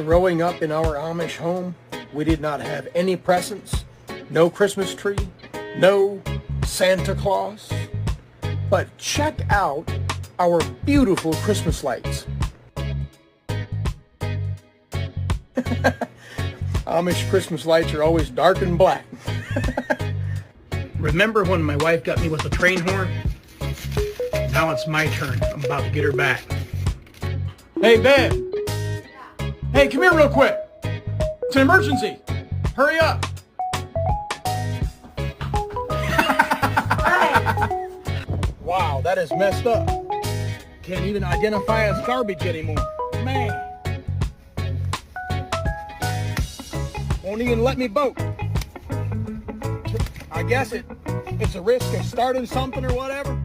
Growing up in our Amish home, we did not have any presents, no Christmas tree, no Santa Claus. But check out our beautiful Christmas lights. Amish Christmas lights are always dark and black. Remember when my wife got me with a train horn? Now it's my turn. I'm about to get her back. Hey, babe. Hey, come here real quick. It's an emergency. Hurry up. Wow, that is messed up. Can't even identify as garbage anymore. Man. Won't even let me vote. I guess it's a risk of starting something or whatever.